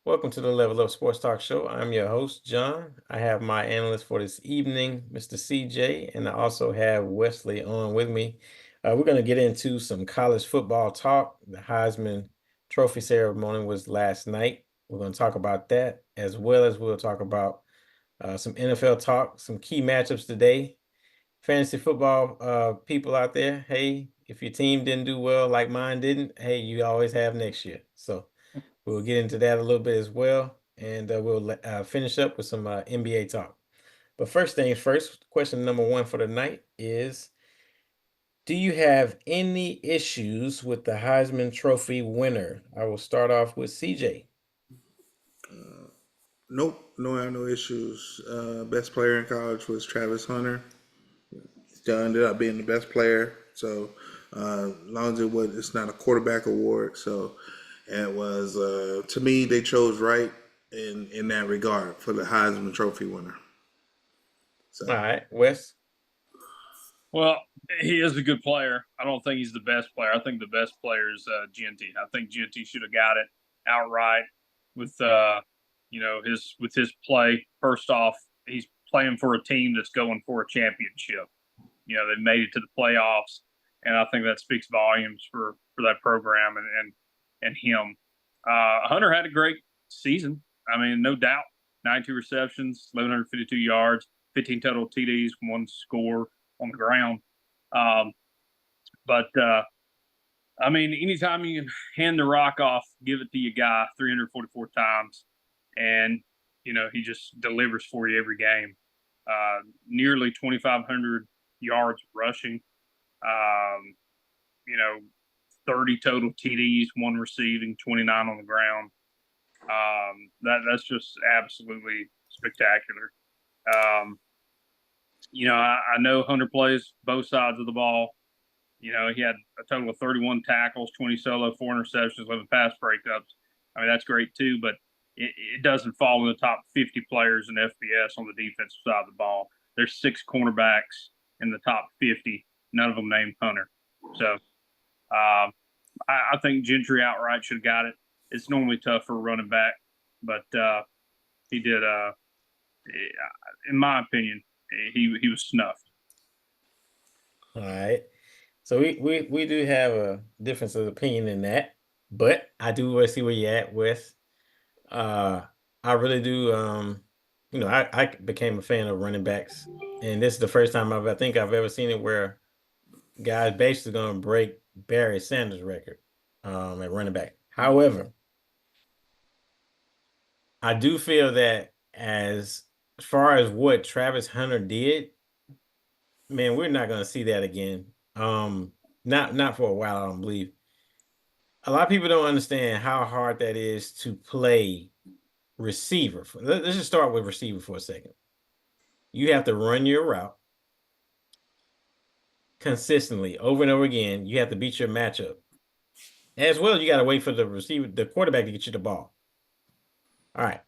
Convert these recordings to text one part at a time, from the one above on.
Welcome to the Level Up Sports Talk Show. I'm your host, John. I have my analyst for this evening, Mr. CJ, and I also have Wesley on with me. We're going to get into some college football talk. The Heisman Trophy ceremony was last night. We're going to talk about that, as well as we'll talk about some NFL talk, some key matchups today. Fantasy football people out there, hey, if your team didn't do well like mine didn't, hey, you always have next year. So we'll get into that a little bit as well, and we'll finish up with some NBA talk. But first things first, question number one for the night is, do you have any issues with the Heisman Trophy winner? I will start off with CJ. Nope, no, I have no issues. Best player in college was Travis Hunter. He ended up being the best player. So, as long as it's not a quarterback award. So, it was to me they chose right in that regard for the Heisman Trophy winner. All So, right, Wes. Well, he is a good player. I don't think he's the best player. I think the best player is GNT. I think GNT should have got it outright with his play. First off, he's playing for a team that's going for a championship. They made it to the playoffs, and I think that speaks volumes for that program and him. Hunter had a great season. I mean, no doubt. 92 receptions, 1,152 yards, 15 total TDs, one score on the ground. But I mean, anytime you can hand the rock off, give it to your guy 344 times, and he just delivers for you every game. Nearly 2,500 yards rushing. Um, 30 total TDs, one receiving, 29 on the ground. That's just absolutely spectacular. I know Hunter plays both sides of the ball. He had a total of 31 tackles, 20 solo, 4 interceptions, 11 pass breakups. I mean, that's great too, but it doesn't fall in the top 50 players in FBS on the defensive side of the ball. There's 6 cornerbacks in the top 50, none of them named Hunter. So I think Gentry outright should have got it. It's normally tough for a running back, but he did. In my opinion, he was snuffed. All right. So we do have a difference of opinion in that, but I do want to see where you're at, Wes. I really do. I became a fan of running backs, and this is the first time I think I've ever seen it where guys basically going to break Barry Sanders' record at running back. However, I do feel that as far as what Travis Hunter did, man, we're not going to see that again. Not for a while, I don't believe. A lot of people don't understand how hard that is to play receiver. Let's just start with receiver for a second. You have to run your route consistently over and over again. You have to beat your matchup. As well, you got to wait for the quarterback to get you the ball. All right.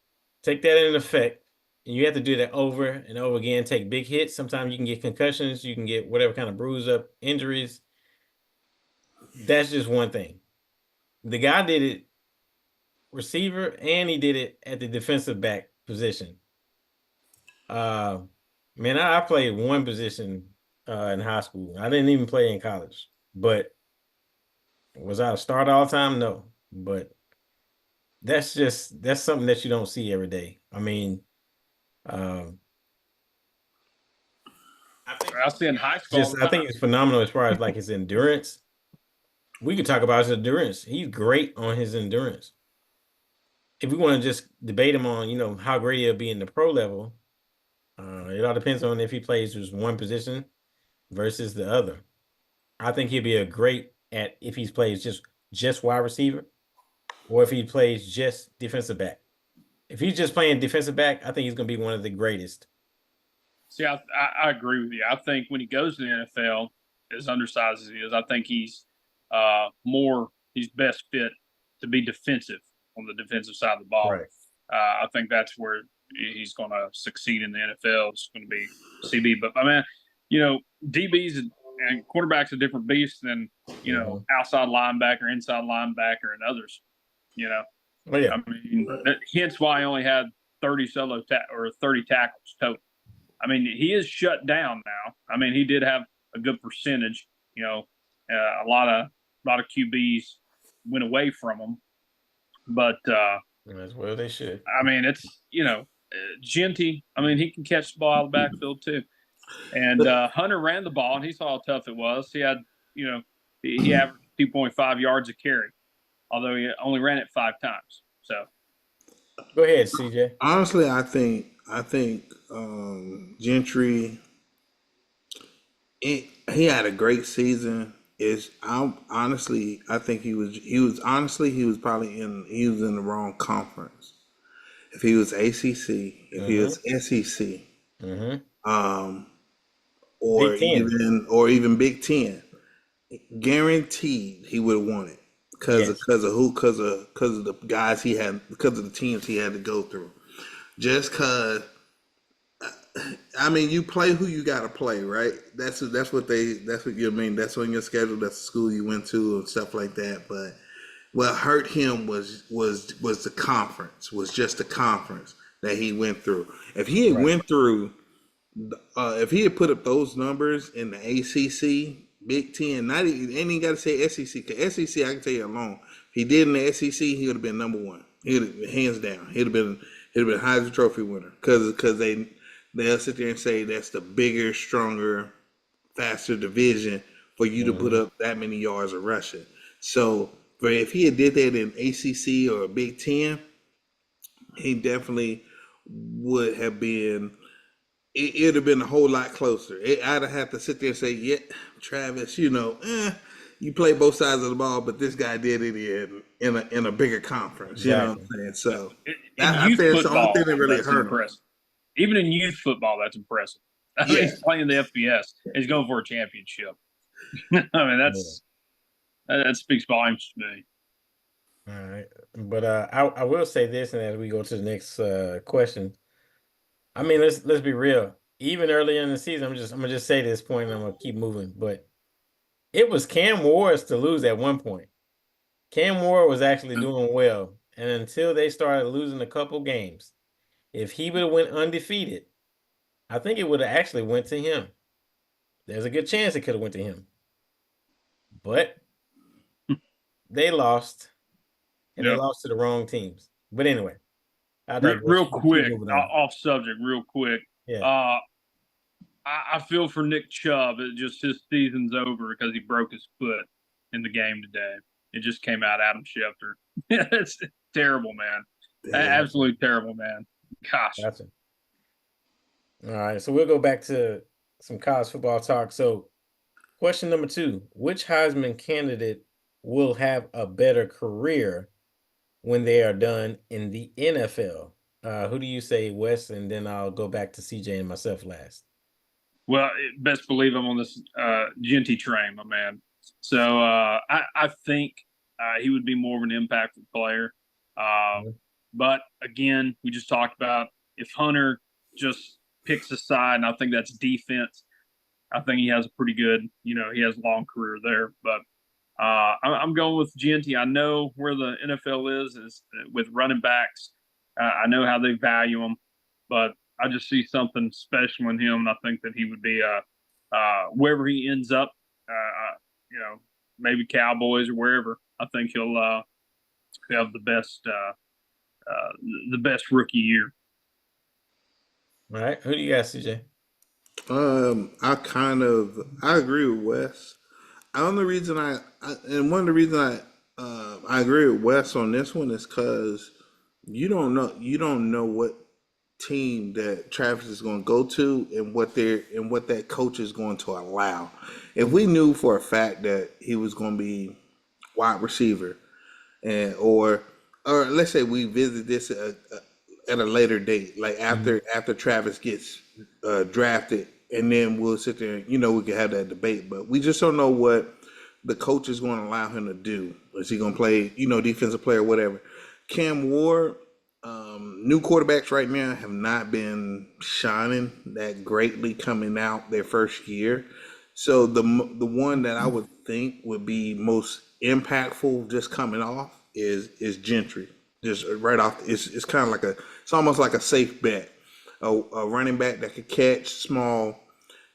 Take that in effect. And you have to do that over and over again. Take big hits. Sometimes you can get concussions. You can get whatever kind of bruise up injuries. That's just one thing. The guy did it receiver and he did it at the defensive back position. Man, I played one position in high school. I didn't even play in college. But was I a starter all the time? No. But that's something that you don't see every day. I mean, I see in high school. I think it's phenomenal as far as like his endurance. We could talk about his endurance. He's great on his endurance. If we want to just debate him on, how great he'll be in the pro level, it all depends on if he plays just one position versus the other. I think he'll be a great at if he plays just wide receiver, or if he plays just defensive back. If he's just playing defensive back, I think he's going to be one of the greatest. See, I agree with you. I think when he goes to the NFL, as undersized as he is, I think he's best fit to be defensive on the defensive side of the ball. Right. I think that's where he's going to succeed in the NFL. It's going to be CB. But I mean, DBs and quarterbacks are different beasts than outside linebacker, inside linebacker, and others. Oh yeah. I mean, hence why he only had 30 or 30 tackles total. I mean, he is shut down now. I mean, he did have a good percentage. You know, a lot of QBs went away from him, but As well they should. I mean, it's Genty. I mean, he can catch the ball out of the backfield too. And Hunter ran the ball, and he saw how tough it was. He had, you know, he averaged 2.5 yards a carry, although he only ran it 5 times. So Go ahead, CJ. Honestly, I think Gentry. He had a great season. Is I'm honestly, I think he was probably in the wrong conference. If he was ACC, if he Mm-hmm. was SEC, Mm-hmm. um, Big Ten. or even Big Ten, guaranteed he would have won it Yes. because of the guys he had, because of the teams he had to go through. Just because, I mean, you play who you got to play, right? That's what you mean. That's on your schedule. That's the school you went to and stuff like that. But what hurt him was the conference. Was just the conference that he went through. If he had Right. went through if he had put up those numbers in the ACC, Big Ten, not even, ain't even got to say SEC. Cause SEC, I can tell you alone, if he did in the SEC, he would have been number one. He'd have, hands down. He'd have been Heisman Trophy winner. Because they'll sit there and say that's the bigger, stronger, faster division for you to put Mm-hmm. up that many yards of rushing. So, but if he had did that in ACC or Big Ten, he definitely would have been it'd have been a whole lot closer. I'd have had to sit there and say, "Yeah, Travis, you play both sides of the ball, but this guy did it in a bigger conference." You know what Exactly. I'm saying? So in I youth think it's the only thing football, that really that's hurt him. impressive. Even in youth football, that's impressive. I mean, Yeah, he's playing the FBS. He's going for a championship. I mean, Yeah. that speaks volumes to me. All right. But I will say this, and as we go to the next question, I mean, let's be real. Even early in the season, I'm gonna just say this point, and I'm gonna keep moving. But it was Cam Ward's to lose at one point. Cam Ward was actually doing well, and until they started losing a couple games, if he would have went undefeated, I think it would have actually went to him. There's a good chance it could have went to him, but they lost, and they Yep. lost to the wrong teams. But anyway, I Real digress. We keep quick, moving on. off subject, real quick. Yeah, Uh, I feel for Nick Chubb. It just his season's over because he broke his foot in the game today. It just came out, Adam Schefter. It's terrible, man. yeah. Absolutely terrible, man. Gosh. gotcha. All right, so we'll go back to some college football talk. So, question number two: which Heisman candidate will have a better career when they are done in the NFL? Who do you say, Wes? And then I'll go back to CJ and myself last. Well, best believe I'm on this Genty train, my man. So I think he would be more of an impactful player. Uh, Mhm. but again, we just talked about if Hunter just picks a side, and I think that's defense. I think he has a pretty good, he has a long career there. But I'm going with Genty. I know where the NFL is with running backs. I know how they value them, but I just see something special in him, and I think that he would be wherever he ends up, you know, maybe Cowboys or wherever. I think he'll have uh, the best rookie year. All right, who do you got, CJ? I agree with Wes. The only reason and one of the reasons I agree with Wes on this one is because you don't know what team that Travis is going to go to and what that coach is going to allow. If we knew for a fact that he was going to be wide receiver and or let's say we visit this at a later date, like Mhm. after Travis gets drafted, and then we'll sit there. And, we can have that debate, but we just don't know what the coach is going to allow him to do. Is he going to play, defensive player, whatever? Cam Ward, new quarterbacks right now have not been shining that greatly coming out their first year. So the one that I would think would be most impactful just coming off is Gentry. just right off. It's kind of like it's almost like a safe bet. A running back that could catch small,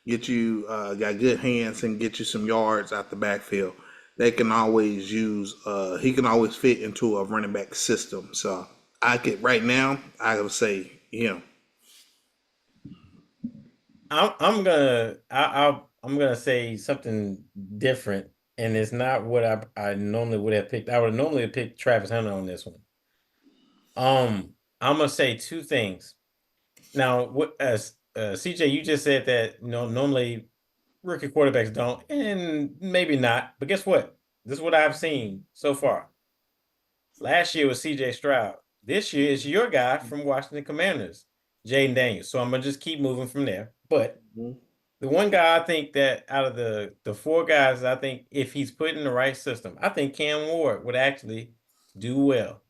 get you got good hands and get you some yards out the backfield. They can always use. He can always fit into a running back system. So I could right now. I would say him. I'm gonna say something different, and it's not what I normally would have picked. I would normally have picked Travis Hunter on this one. I'm gonna say two things. Now, what as CJ, you just said that normally rookie quarterbacks don't, and maybe not. But guess what? This is what I've seen so far. Last year was CJ Stroud. This year is your guy from Washington Commanders, Jaden Daniels. So I'm gonna just keep moving from there. But Mhm. the one guy I think that out of the four guys, I think if he's put in the right system, I think Cam Ward would actually do well.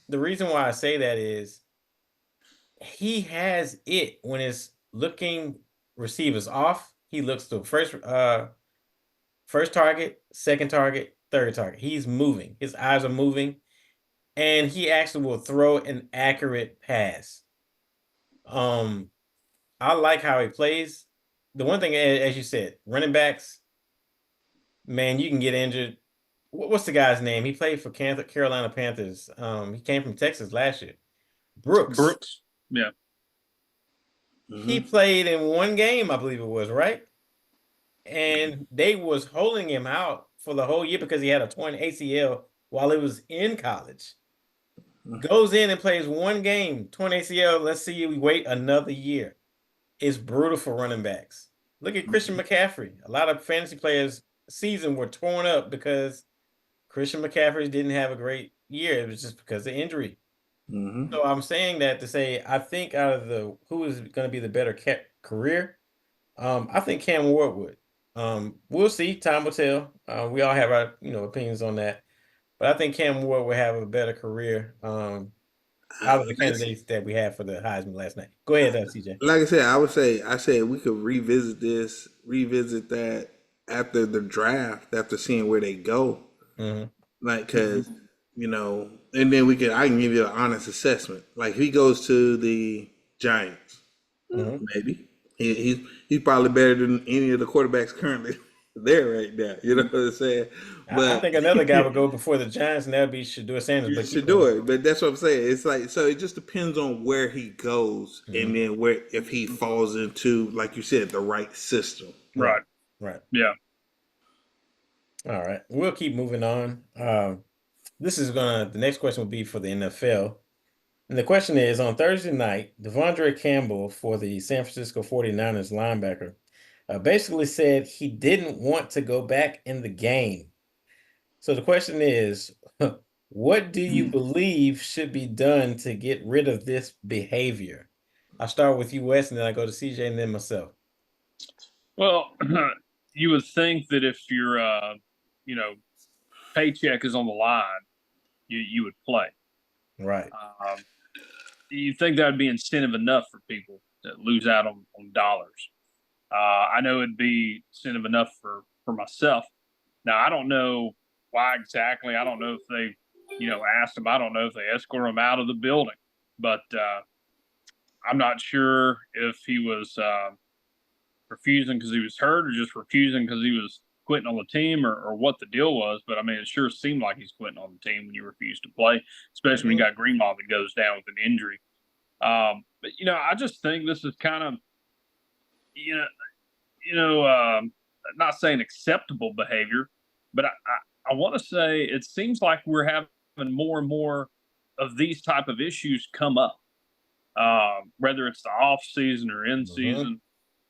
The reason why I say that is he has it when it's looking receivers off. He looks to first target, second target, third target. He's moving. His eyes are moving, and he actually will throw an accurate pass. Um, I like how he plays. The one thing, as you said, running backs, man, you can get injured. What's the guy's name? He played for Carolina Panthers. He came from Texas last year. Brooks. Brooks. Yeah. He Hmm. played in one game, I believe it was, right? And they was holding him out for the whole year because he had a torn ACL while he was in college. Goes in and plays one game, torn ACL. Let's see, we wait another year. It's brutal for running backs. Look at Christian McCaffrey. A lot of fantasy players' season were torn up because Christian McCaffrey didn't have a great year. It was just because of injury. Hmm. So I'm saying that to say I think out of the who is going to be the better career, I think Cam Ward would. We'll see. Time will tell. We all have our opinions on that, but I think Cam Ward will have a better career out of the candidates that we had for the Heisman last night. Go ahead, CJ. Like I said, I said we could revisit that after the draft, after seeing where they go. Hmm. Like, cause and then I can give you an honest assessment. Like, if he goes to the Giants, Hmm. maybe he's probably better than any of the quarterbacks currently there right now. You know what I'm saying? I But think another guy would go before the Giants, and that would be Shador Sanders. you But keep should do going. it. But that's what I'm saying. It's like, so it just depends on where he goes, and Hmm. then where if he falls into, like you said, the right system. Right, Right. right. Yeah. All right, we'll keep moving on. The next question will be for the NFL. And the question is on Thursday night, Devondre Campbell for the San Francisco 49ers linebacker basically said he didn't want to go back in the game. So the question is, what do you believe should be done to get rid of this behavior? I'll start with you, Wes, and then I go to CJ and then myself. Well, you would think that if your you know paycheck is on the line, you would play. Right. Um, you think that would be incentive enough for people to lose out on dollars? I know it'd be incentive enough for myself. Now I don't know why exactly. I don't know if they, asked him. I don't know if they escorted him out of the building, but I'm not sure if he was refusing because he was hurt or just refusing because he was quitting on the team or what the deal was. But I mean, it sure seemed like he's quitting on the team when you refuse to play, especially when you got Greenlaw that goes down with an injury. But I just think this is kind of you know you know not saying acceptable behavior, but I want to say it seems like we're having more and more of these type of issues come up, whether it's the off season or in Hmm. season,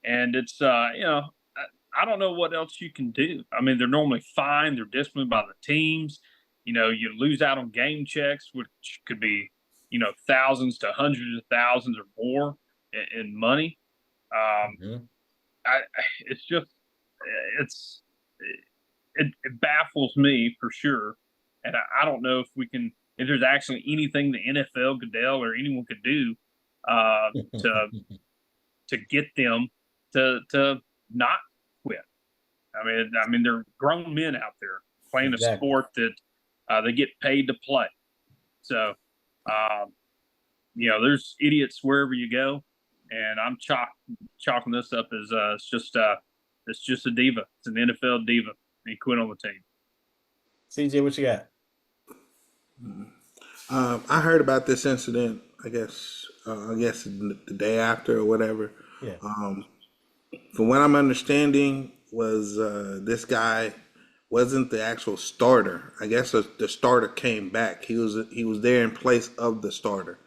and it's I don't know what else you can do. I mean, they're normally fined, they're disciplined by the teams. You lose out on game checks, which could be thousands to hundreds of thousands or more in money. Um, Hmm. I it's just it's it baffles me for sure, and I don't know if there's actually anything the NFL, Goodell, or anyone could do uh, to get them to not quit. I mean, they're grown men out there playing a Exactly. sport that they get paid to play. So, um, there's idiots wherever you go, and I'm chalking this up as it's just a diva. It's an NFL diva. He quit on the team. CJ, what you got? I heard about this incident. I guess the day after or whatever. Yeah. From what I'm understanding, was this guy wasn't the actual starter. I guess the starter came back. He was there in place of the starter.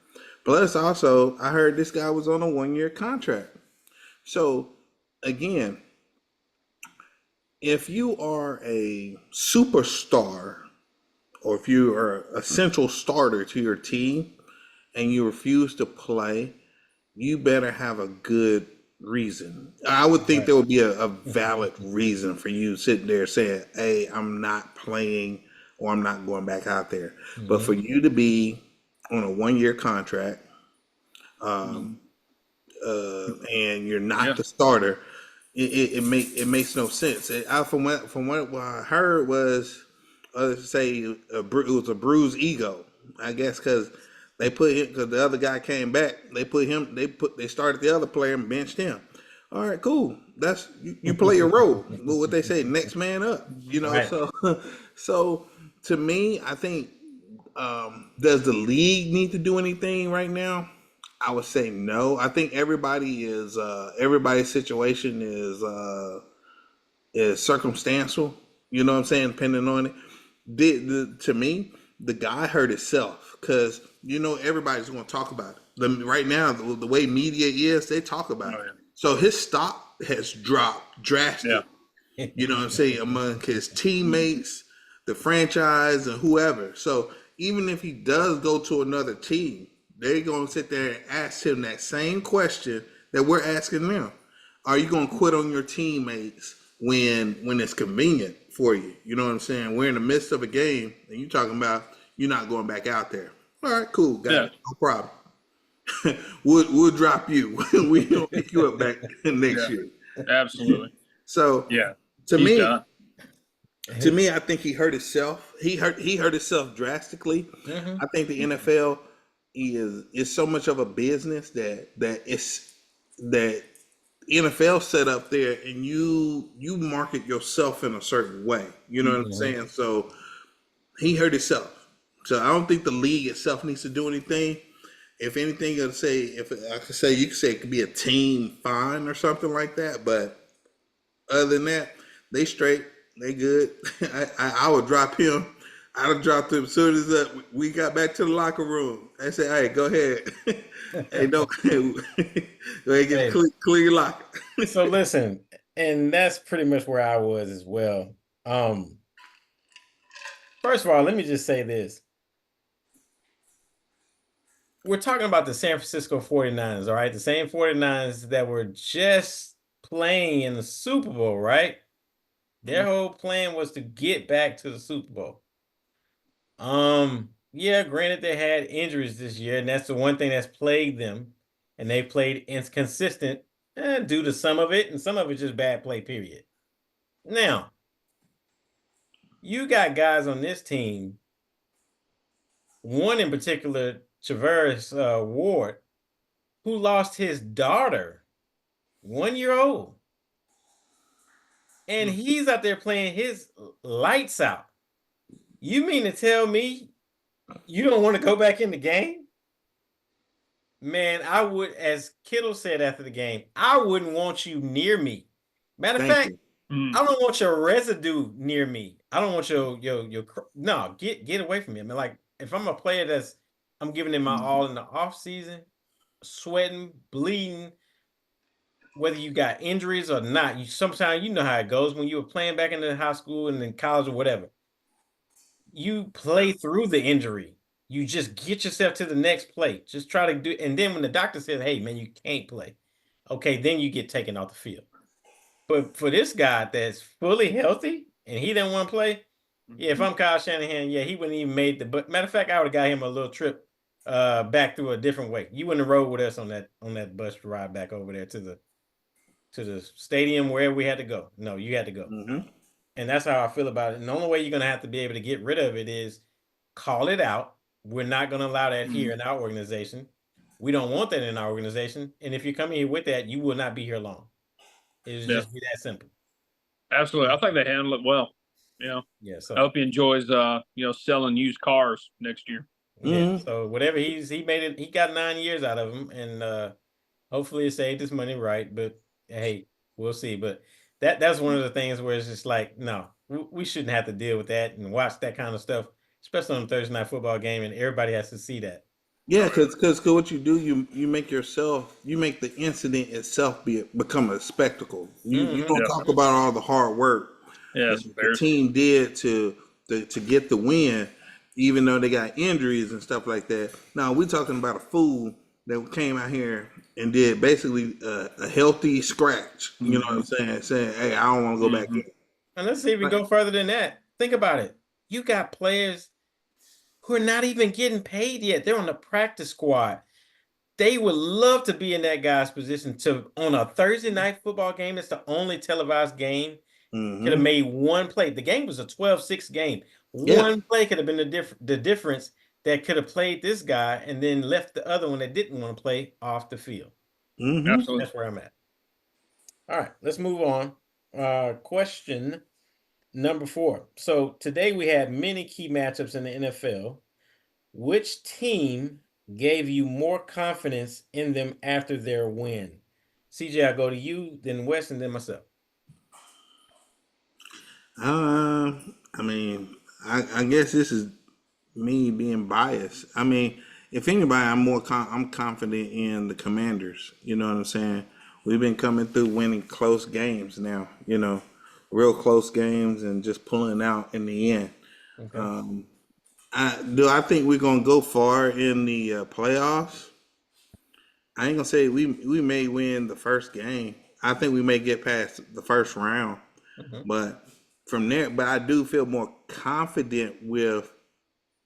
Plus, also, I heard this guy was on a 1 year contract. So, again, if you are a superstar or if you are a central starter to your team and you refuse to play, you better have a good reason. I would think Right. there would be a valid reason for you sitting there saying, "Hey, I'm not playing or I'm not going back out there." But for Mm-hmm. you to be on a 1 year contract, Mm-hmm. and you're not Yeah, the starter, it makes no sense. From what I heard was, say it was a bruised ego. I guess because they put him because the other guy came back. They started the other player and benched him. All right, cool. You play your role. What they say, next man up. Right. So so to me, I think, does the league need to do anything right now? I would say no. I think everybody's situation is circumstantial. You know what I'm saying? Depending on it. To me, the guy hurt himself because everybody's going to talk about it. Right now, the way media is, they talk about oh it. yeah, So his stock has dropped yeah, drastic. You know what I'm saying? Among his teammates, the franchise, and whoever. So even if he does go to another team, they're going to sit there and ask him that same question that we're asking them. Are you going to quit on your teammates when it's convenient for you? You know what I'm saying? We're in the midst of a game, and you're talking about you're not going back out there. All right, cool, got yeah, it, no problem. We'll drop you. We don't pick you up back next yeah. year. Absolutely. So Yeah, to he's me, done. I think he hurt himself. He hurt himself drastically. Mm-hmm. I think the NFL is so much of a business that NFL set up there, and you market yourself in a certain way. You know what I'm Mm-hmm. saying? So he hurt himself. So I don't think the league itself needs to do anything. If anything, I'd say if I could say you could say it could be a team fine or something like that. But other than that, they straight. They good. I would drop him. I would drop him as soon as we got back to the locker room. I said, "Hey, go ahead. Hey, don't go ahead, get Hey, clear your locker." so listen, and that's pretty much where I was as well. Um, First of all, let me just say this. We're talking about the San Francisco 49ers, all right? The same 49ers that were just playing in the Super Bowl, right? Their whole plan was to get back to the Super Bowl. Yeah, granted they had injuries this year, and that's the one thing that's plagued them. And they played inconsistent due to some of it, and some of it just bad play, period. Now, you got guys on this team, one in particular, Traverse Ward, who lost his daughter, 1 year old. And he's out there playing his lights out. You mean to tell me you don't want to go back in the game? Man, I would, as Kittle said after the game, I wouldn't want you near me. Matter of Thank fact, you. Mm-hmm. I don't want your residue near me. I don't want your no, get away from me. I mean, like if I'm a player I'm giving it my all in the off season, sweating, bleeding, whether you got injuries or not, you sometimes you know how it goes when you were playing back in the high school and in college or whatever. You play through the injury. You just get yourself to the next play. Just try to do, and then when the doctor says, "Hey, man, you can't play," okay, then you get taken off the field. But for this guy that's fully healthy and he didn't want to play, yeah, if I'm Kyle Shanahan, yeah, he wouldn't even made the. But matter of fact, I would have got him a little trip back through a different way. You wouldn't have rode with us on that bus ride back over there to the stadium where we had to go. No, you had to go. Hmm. And that's how I feel about it. And the only way you're gonna have to be able to get rid of it is call it out we're not going to allow that here in our organization. We don't want that in our organization. And if you're coming here with that, you will not be here long. It'll Yeah, just be that simple. absolutely. I think they handle it well. You know, Yeah. I So hope he enjoys selling used cars next year. yeah. Mm-hmm. So whatever he made it. He got 9 years out of him, and hopefully it saved his money right. But hey, we'll see. But that's one of the things where it's just like, no, we shouldn't have to deal with that and watch that kind of stuff, especially on a Thursday night football game, and everybody has to see that. Yeah, Oh yeah. because what you do, you make the incident itself become a spectacle. You Hmm. don't Yeah. talk about all the hard work Yeah, that it's the embarrassing. team did to get the win, even though they got injuries and stuff like that. Now we're talking about a fool that came out here and did basically a healthy scratch. You know what I'm Hmm. saying? Saying, "Hey, I don't want to go back Hmm. in." And let's even Like, go further than that. Think about it. You got players who are not even getting paid yet. They're on the practice squad. They would love to be in that guy's position to on a Thursday night football game. It's the only televised game. Could have mm-hmm. made one play. The game was a 12-6 game. Yeah. One play could have been the difference that could have played this guy and then left the other one that didn't want to play off the field. Mm-hmm. Absolutely. That's where I'm at. All right, let's move on. Question number 4. So today we had many key matchups in the NFL. Which team gave you more confidence in them after their win? CJ, I'll go to you, then Wes, and then myself. I mean, I guess this is me being biased. I mean, if anybody, I'm confident in the Commanders. You know what I'm saying? We've been coming through winning close games now. Real close games and just pulling out in the end. Okay. I think we're gonna go far in the playoffs? I ain't gonna say we may win the first game. I think we may get past the first round, Hmm. but from there, but I do feel more confident with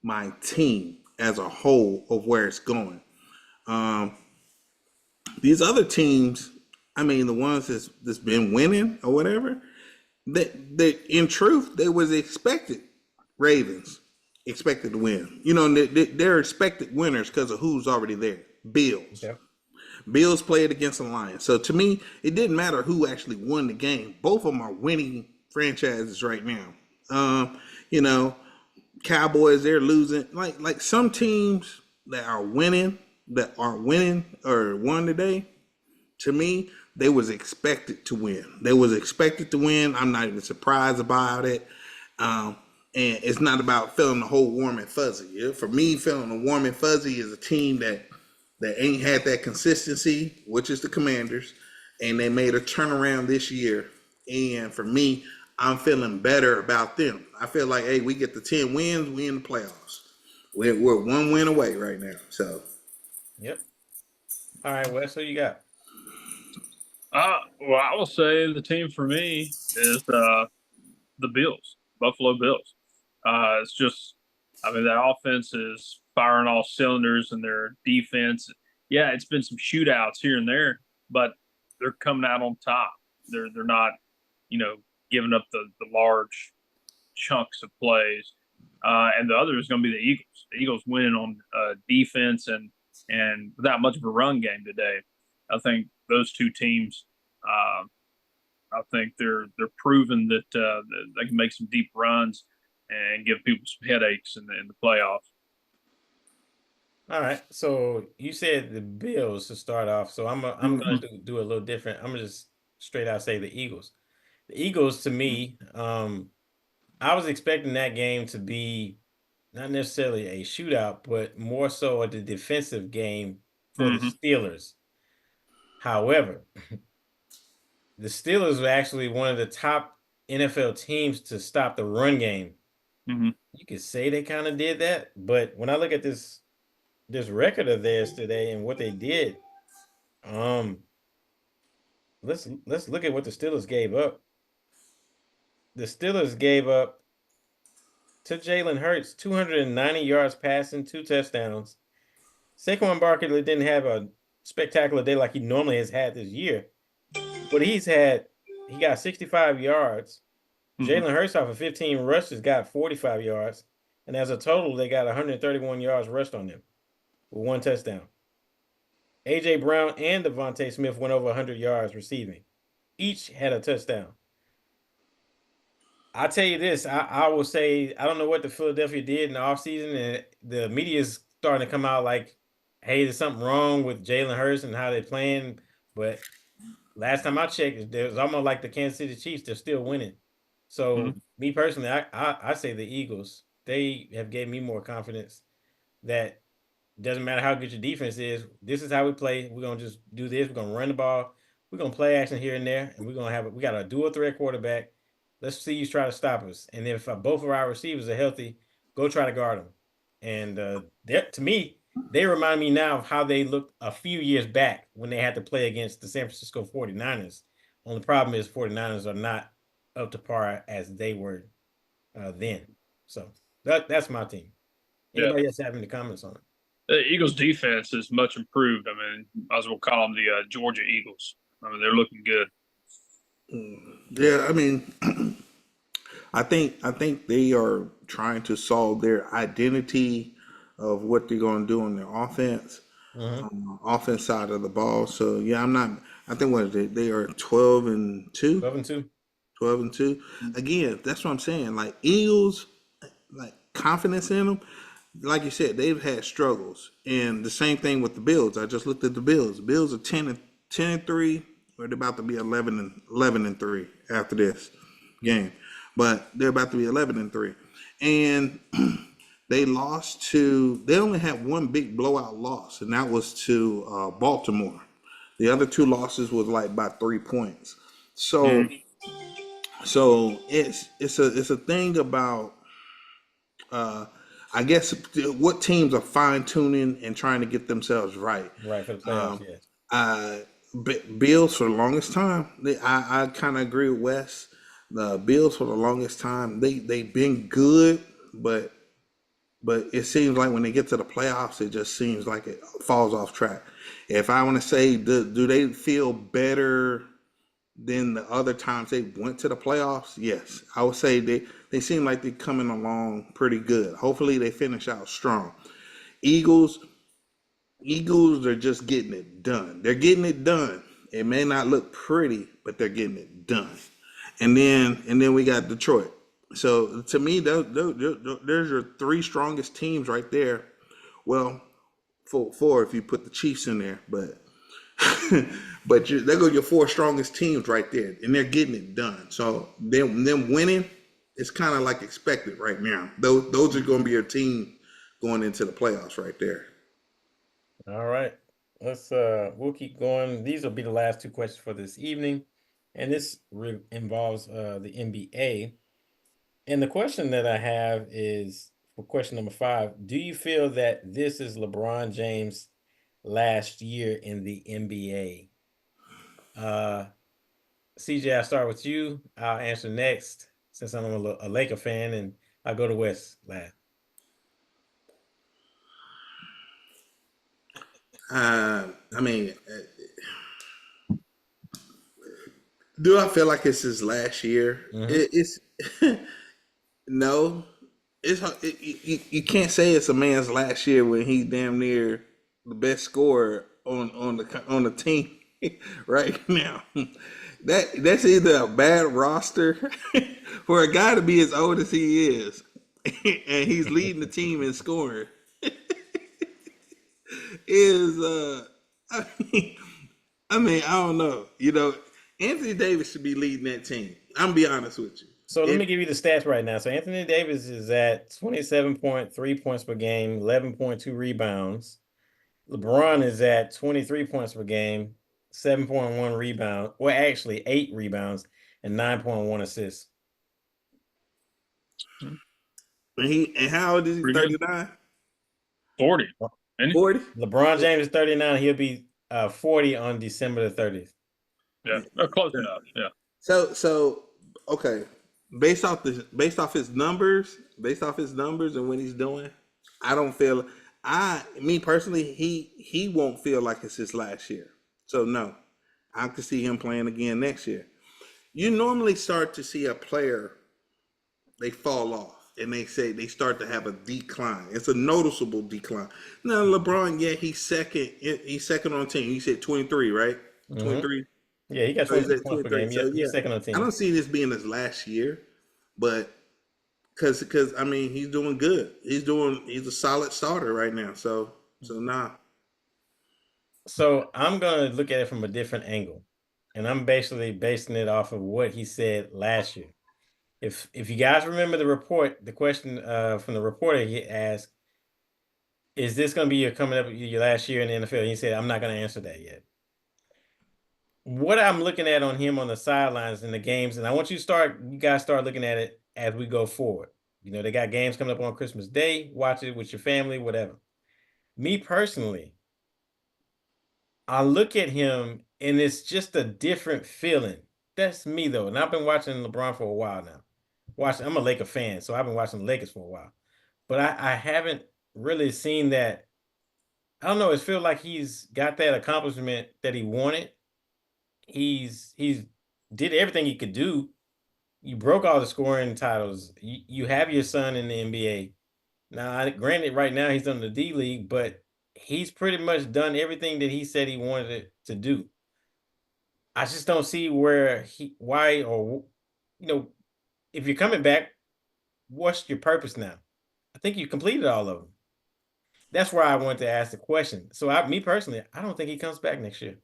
my team as a whole of where it's going. Um, these other teams, I mean, the ones that's been winning or whatever, that in truth they was expected. Ravens expected to win. They're expected winners because of who's already there. Bills. Okay. Bills played against the Lions. So to me, it didn't matter who actually won the game. Both of them are winning franchises right now. Um, you know, Cowboys, they're losing. Like some teams that are winning or won today, to me, they was expected to win. They was expected to win. I'm not even surprised about it. Um, and it's not about feeling the whole warm and fuzzy. For me, feeling the warm and fuzzy is a team that ain't had that consistency, which is the Commanders, and they made a turnaround this year. And for me, I'm feeling better about them. I feel like, hey, we get the 10 wins, we in the playoffs. We're one win away right now. So, Yep. All right, Wes, who you got? Well, I will say the team for me is the Bills, Buffalo Bills. It's just, I mean, that offense is firing all cylinders, and their defense. Yeah, it's been some shootouts here and there, but they're coming out on top. They're not, you know, giving up the large chunks of plays. And the other is going to be the Eagles. The Eagles winning on defense and without much of a run game today. I think those two teams. Uh, I think they're proven that they can make some deep runs and give people some headaches in the playoffs. All right. So you said the Bills to start off. So I'm gonna Mm-hmm. do a little different. I'm gonna just straight out say the Eagles. The Eagles to me, I was expecting that game to be not necessarily a shootout, but more so a defensive game for the Mm-hmm. Steelers. However, the Steelers were actually one of the top NFL teams to stop the run game. Mm-hmm. You could say they kind of did that, but when I look at this record of theirs today and what they did, um, let's look at what the Steelers gave up. The Steelers gave up to Jalen Hurts 290 yards passing, 2 touchdowns. Saquon Barkley didn't have a spectacular day like he normally has had this year, but he got 65 yards. Mm-hmm. Jalen Hurts off of 15 rushes got 45 yards. and as a total, they got 131 yards rushed on them with one touchdown. AJ Brown and Devontae Smith went over 100 yards receiving. Each had a touchdown. I tell you this, I will say I don't know what the Philadelphia did in the offseason, and the media is starting to come out like, hey, there's something wrong with Jalen Hurts and how they're playing. But last time I checked, it was almost like the Kansas City Chiefs. They're still winning. So Mhm. me personally, I say the Eagles. They have gave me more confidence that doesn't matter how good your defense is. This is how we play. We're gonna just do this. We're gonna run the ball. We're gonna play action here and there, and we're gonna have we got a dual threat quarterback. Let's see you try to stop us. And if both of our receivers are healthy, go try to guard them. And to me, they remind me now of how they looked a few years back when they had to play against the San Francisco 49ers. Only problem is 49ers are not up to par as they were then. So that's my team. Yeah. Anybody else have any comments on it? The Eagles defense is much improved. I mean, might as well call them the Georgia Eagles. I mean, they're looking good. Yeah, I mean, I think they are trying to solve their identity of what they're going to do on their Mm-hmm. offense side of the ball. So yeah, I'm not. I think what they are 12-2, 12-2. 12-2. Again, that's what I'm saying. Like Eagles, like confidence in them. Like you said, they've had struggles, and the same thing with the Bills. I just looked at the Bills. The Bills are 10-3. Or they're about to be 11-3 after this game, but they're about to be 11-3, and they lost to. They only had one big blowout loss, and that was to Baltimore. The other two losses was like by 3 points. So Mhm. it's a thing about uh, I guess what teams are fine tuning and trying to get themselves right. Right for the playoffs, Um, yes. uh, Bills for the longest time, I kind of agree with Wes. The Bills for the longest time, they've been good, but it seems like when they get to the playoffs, it just seems like it falls off track. If I want to say, do they feel better than the other times they went to the playoffs? Yes, I would say they seem like they're coming along pretty good. Hopefully, they finish out strong. Eagles, Eagles are just getting it done. They're getting it done. It may not look pretty, but they're getting it done. And then we got Detroit. So to me, there's your three strongest teams right there. Well, four if you put the Chiefs in there, but there go your four strongest teams right there, and they're getting it done. So them winning, it's kind of like expected right now. Those are going to be your team going into the playoffs right there. All right. We'll keep going. These will be the last two questions for this evening. And this involves the NBA. And the question that I have is for question number 5. Do you feel that this is LeBron James' last year in the NBA? CJ, I'll start with you. I'll answer next since I'm a Laker fan, and I'll go to West last. I mean, do I feel like it's his last year? Mm-hmm. It's no. You can't say it's a man's last year when he's damn near the best scorer on the team right now. That's either a bad roster for a guy to be as old as he is, and he's leading the team in scoring. Is I mean, I don't know. Anthony Davis should be leading that team. I'm gonna be honest with you. So let And me give you the stats right now. So Anthony Davis is at 27.3 points per game, 11.2 rebounds. LeBron is at 23 points per game, 7.1 rebounds. Well, actually 8 rebounds and 9.1 assists. Mhm. and how old is he? Pretty good. 39? 40. And 40? LeBron James is 39. He'll be 40 on December the 30th. yeah, close enough. Yeah. So okay. Based off his numbers and what he's doing, I don't feel me personally, he won't feel like it's his last year. So no. I could see him playing again next year. You normally start to see a player, they fall off. and they say they start to have a decline. It's a noticeable decline. Now LeBron, yeah, he's second. He's second on the team. He said 23, right? Hmm. 23. Yeah, he got So he's 23 at points per 23. game. So Yep, yeah, he's second on the I team. don't see this being his last year, but because I mean he's doing good. He's a solid starter right now. So nah. So I'm gonna look at it from a different angle, and I'm basically basing it off of what he said last year. If you guys remember the report, the question from the reporter, he asked, "Is this going to be your coming up your last year in the NFL?" And he said, "I'm not going to answer that yet." What I'm looking at on him on the sidelines in the games, and I want you guys start looking at it as we go forward. You know, they got games coming up on Christmas Day. Watch it with your family, whatever. Me personally, I look at him and it's just a different feeling. That's me though, and I've been watching LeBron for a while now. I'm a Laker fan, so I've been watching the Lakers for a while. But I haven't really seen that. I don't know. It feels like he's got that accomplishment that he wanted. He's did everything he could do. You broke all the scoring titles. You have your son in the NBA. Now, granted, right now he's on the D League, but he's pretty much done everything that he said he wanted it to do. I just don't see where why, or you know, if you're coming back, what's your purpose now? I think you completed all of them. That's where I wanted to ask the question. So, me personally, I don't think he comes back next year.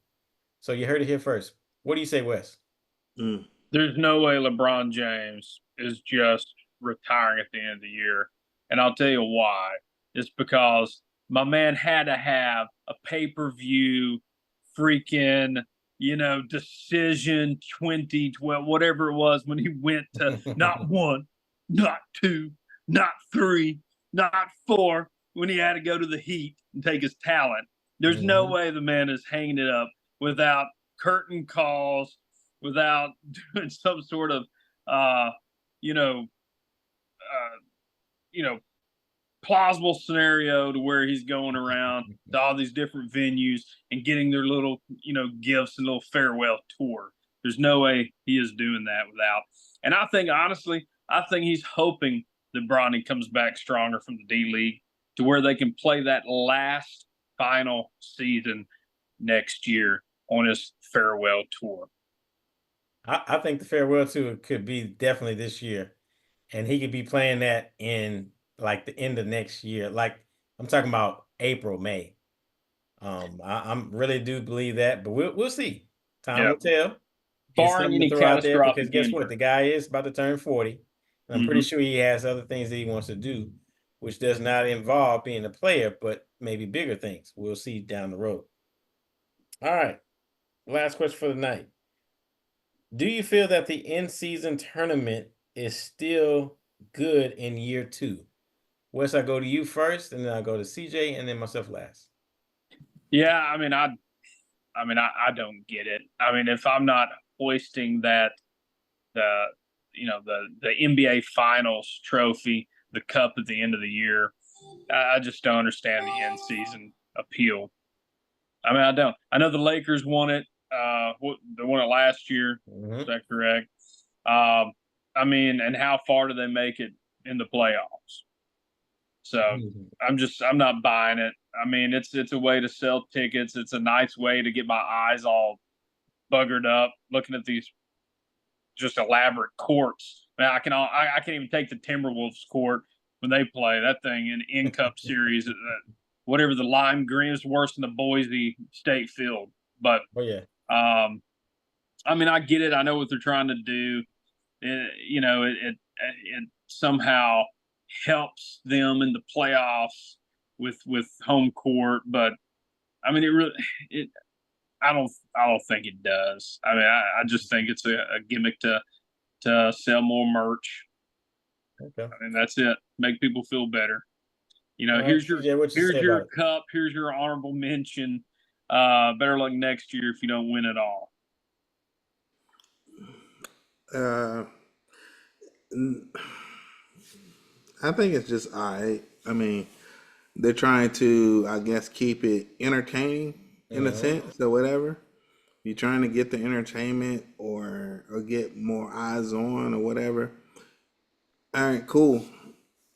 So you heard it here first. What do you say, Wes? Mm. There's no way LeBron James is just retiring at the end of the year. And I'll tell you why. It's because my man had to have a pay-per-view freaking, decision 2012, whatever it was, when he went to not one, not two, not three, not four, when he had to go to the Heat and take his talent. There's no Hmm. way the man is hanging it up without curtain calls, without doing some sort of uh, you know uh, you know plausible scenario to where he's going around to all these different venues and getting their little gifts and little farewell tour. There's no way he is doing that without. And I think honestly, I think he's hoping that Bronny comes back stronger from the D League to where they can play that last final season next year on his farewell tour. I think the farewell tour could be definitely this year, and he could be playing that in like the end of next year. Like I'm talking about April, May. I'm really do believe that, but we'll see. Time Yeah, will tell. It's barring something to any throw out there because catastrophic guess what? The injury. guy is about to turn 40, and I'm pretty Hmm. sure he has other things that he wants to do, which does not involve being a player, but maybe bigger things. We'll see down the road. All right. Last question for the night. Do you feel that the in-season tournament is still good in year two? Wes, I go to you first, and then I go to CJ, and then myself last. Yeah, I don't get it. I mean, if I'm not hoisting that the the NBA Finals trophy, the cup at the end of the year, I just don't understand the end season appeal. I mean, I don't. I know the Lakers won it. They won it last year. Is Hmm. that correct? Um, I mean, and how far do they make it in the playoffs? So I'm not buying it. I mean, it's a way to sell tickets. It's a nice way to get my eyes all buggered up looking at these just elaborate courts. Man, I can't even take the Timberwolves court when they play that thing in Cup series. Whatever the lime green is worse than the Boise State field. But Oh yeah. um, I mean, I get it. I know what they're trying to do. It somehow helps them in the playoffs with home court, but I mean, it I don't think it does. I mean, I just think it's a gimmick to sell more merch. Okay. I mean, that's it. Make people feel better. All right, CJ, what you say Here's about your it? cup. Here's your honorable mention. Better luck next year if you don't win it all. Uh, I think it's just all right. I mean, they're trying to, I guess, keep it entertaining in a Hmm. sense or whatever. You're trying to get the entertainment or get more eyes on or whatever. All right, cool.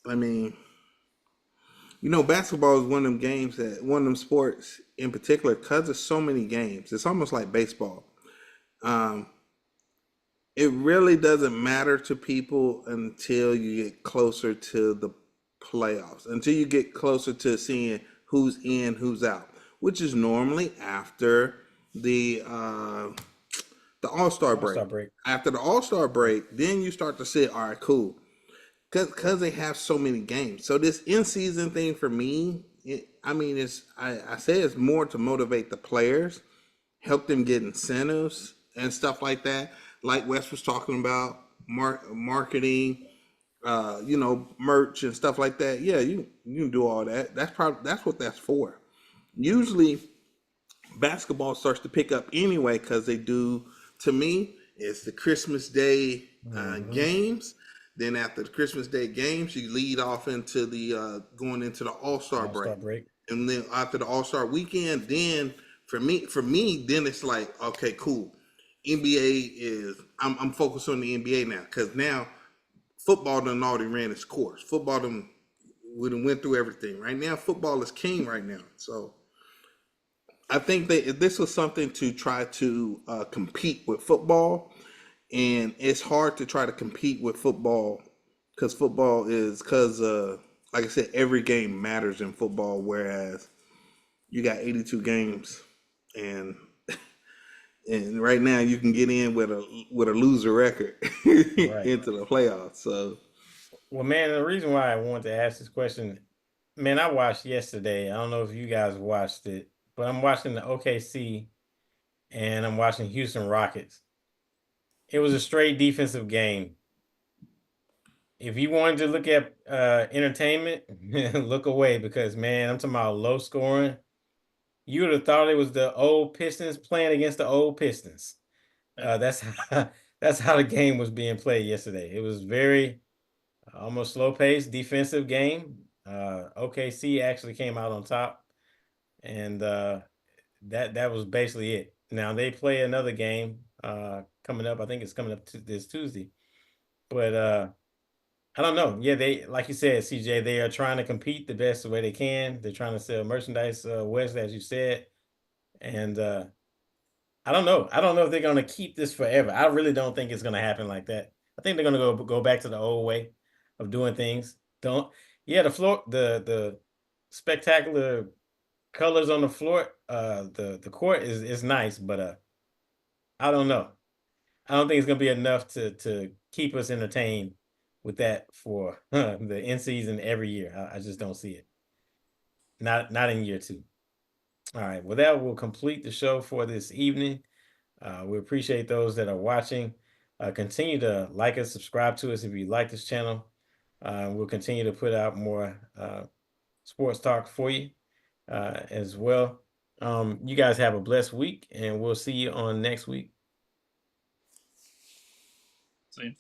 I mean, basketball is one of them games that one of them sports in particular because there's so many games. It's almost like baseball. Um, it really doesn't matter to people until you get closer to the playoffs, until you get closer to seeing who's in, who's out, which is normally after the uh, the All Star break. All-Star break. After the All Star break, then you start to say, all right, cool, because they have so many games. So this in season thing for me, I mean, I say it's more to motivate the players, help them get incentives and stuff like that. Like Wes was talking about, marketing, merch and stuff like that. Yeah, you can do all that. That's what that's for. Usually, basketball starts to pick up anyway because they do. To me, it's the Christmas Day Mm-hmm. games. Then after the Christmas Day games, you lead off into the going into the All Star All-Star break, break. and then after the All Star weekend, then for me, then it's like, okay, cool. NBA is I'm focused on the NBA now because now football done already ran its course. Football done we done went through everything. Right now, football is king right now. So I think that this was something to try to compete with football, and it's hard to try to compete with football because like I said, every game matters in football. Whereas you got 82 games, and right now you can get in with a loser record Right. into the playoffs. So Well, man, the reason why I wanted to ask this question, man, I watched yesterday. I don't know if you guys watched it, but I'm watching the OKC and I'm watching Houston Rockets. It was a straight defensive game. If you wanted to look at entertainment, look away because man, I'm talking about low scoring. You would have thought it was the old Pistons playing against the old Pistons. That's how, that's how the game was being played yesterday. It was very almost slow paced defensive game. OKC actually came out on top, and that was basically it. Now they play another game coming up. I think it's coming up this Tuesday, but I don't know. Yeah, they like you said, CJ. They are trying to compete the best way they can. They're trying to sell merchandise, West, as you said, and I don't know. I don't know if they're going to keep this forever. I really don't think it's going to happen like that. I think they're going to go back to the old way of doing things. Don't. Yeah, the floor, the spectacular colors on the floor, the court is nice, but I don't know. I don't think it's going to be enough to keep us entertained with that for the in season every year. I just don't see it. Not in year two. All right. Well, that will complete the show for this evening. We appreciate those that are watching. Continue to like us, subscribe to us if you like this channel. We'll continue to put out more sports talk for you as well. You guys have a blessed week, and we'll see you on next week. See.